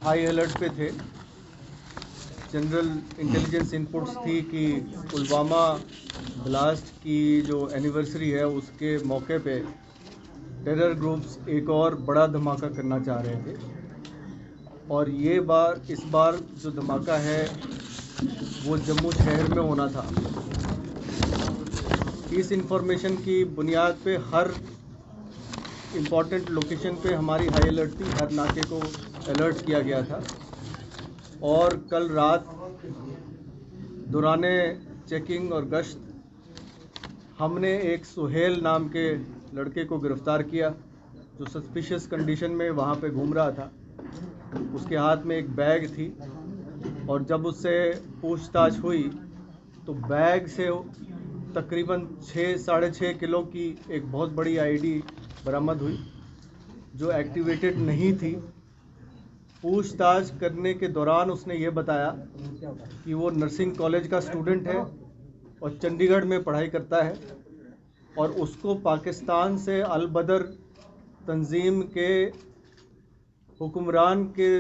High alert पे थे। General intelligence inputs थी कि पुलवामा ब्लास्ट की जो एनिवर्सरी है उसके मौके पे टेरर ग्रुप्स एक और बड़ा धमाका करना चाह रहे थे, और इस बार जो धमाका है वो जम्मू शहर में होना था। इस इंफॉर्मेशन की बुनियाद पे हर इम्पॉर्टेंट लोकेशन पे हमारी हाई अलर्ट थी, हर नाके को अलर्ट किया गया था। और कल रात दौराने चेकिंग और गश्त हमने एक सुहेल नाम के लड़के को गिरफ़्तार किया, जो सस्पिशियस कंडीशन में वहाँ पे घूम रहा था। उसके हाथ में एक बैग थी, और जब उससे पूछताछ हुई तो बैग से तकरीबन 6-6.5 किलो की एक बहुत बड़ी आईडी बरामद हुई, जो एक्टिवेटेड नहीं थी। पूछताछ करने के दौरान उसने ये बताया कि वो नर्सिंग कॉलेज का स्टूडेंट है और चंडीगढ़ में पढ़ाई करता है, और उसको पाकिस्तान से अल बदर तंजीम के हुक्मरान के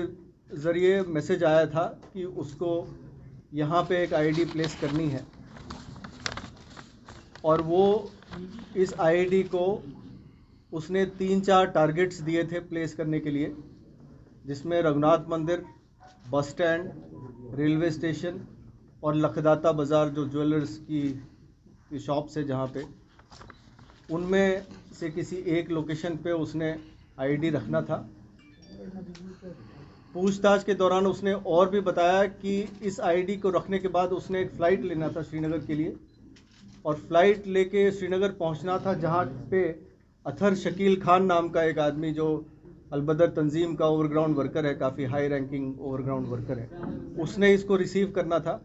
ज़रिए मैसेज आया था कि उसको यहाँ पे एक आईडी प्लेस करनी है, और वो इस आईडी को उसने 3-4 टारगेट्स दिए थे प्लेस करने के लिए, जिसमें रघुनाथ मंदिर, बस स्टैंड, रेलवे स्टेशन और लखदाता बाज़ार, जो ज्वेलर्स की शॉप्स है जहाँ पे, उनमें से किसी एक लोकेशन पे उसने आईडी रखना था। पूछताछ के दौरान उसने और भी बताया कि इस आईडी को रखने के बाद उसने एक फ़्लाइट लेना था श्रीनगर के लिए, और फ्लाइट लेके श्रीनगर पहुंचना था, जहां पे अथर शकील खान नाम का एक आदमी, जो अलबदर तंजीम का ओवरग्राउंड वर्कर है, काफ़ी हाई रैंकिंग ओवरग्राउंड वर्कर है, उसने इसको रिसीव करना था,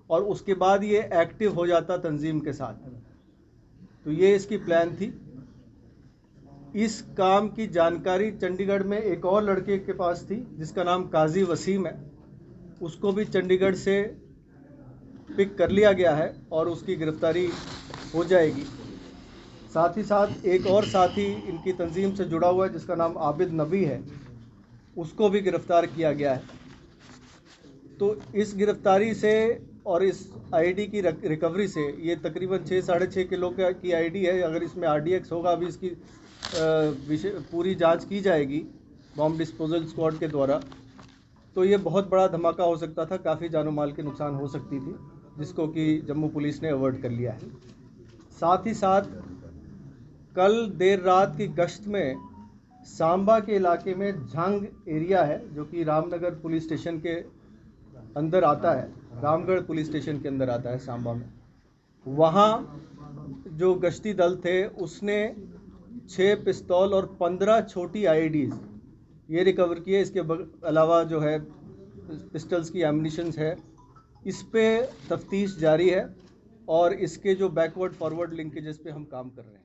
और उसके बाद ये एक्टिव हो जाता तंजीम के साथ। तो ये इसकी प्लान थी। इस काम की जानकारी चंडीगढ़ में एक और लड़के के पास थी, जिसका नाम काजी वसीम है। उसको भी चंडीगढ़ से पिक कर लिया गया है और उसकी गिरफ्तारी हो जाएगी। साथ ही साथ एक और साथी इनकी तंजीम से जुड़ा हुआ है, जिसका नाम आबिद नबी है, उसको भी गिरफ्तार किया गया है। तो इस गिरफ्तारी से और इस आईडी की रिकवरी से, ये तकरीबन 6-6.5 किलो की आईडी है। अगर इसमें आरडीएक्स होगा, अभी इसकी पूरी जांच की जाएगी बॉम्ब डिस्पोजल स्क्वाड के द्वारा, तो ये बहुत बड़ा धमाका हो सकता था, काफ़ी जानो माल के नुकसान हो सकती थी, जिसको कि जम्मू पुलिस ने अवॉइड कर लिया है। साथ ही साथ कल देर रात की गश्त में सांबा के इलाके में झंग एरिया है, जो कि रामनगर पुलिस स्टेशन के अंदर आता है, रामगढ़ पुलिस स्टेशन के अंदर आता है सांबा में। वहाँ जो गश्ती दल थे उसने 6 पिस्तौल और 15 छोटी आईडीज़ ये रिकवर किए। इसके अलावा जो है पिस्टल्स की एम्युनिशंस है। इस पे तफ्तीश जारी है और इसके जो बैकवर्ड फॉरवर्ड लिंकेजेस पे हम काम कर रहे हैं।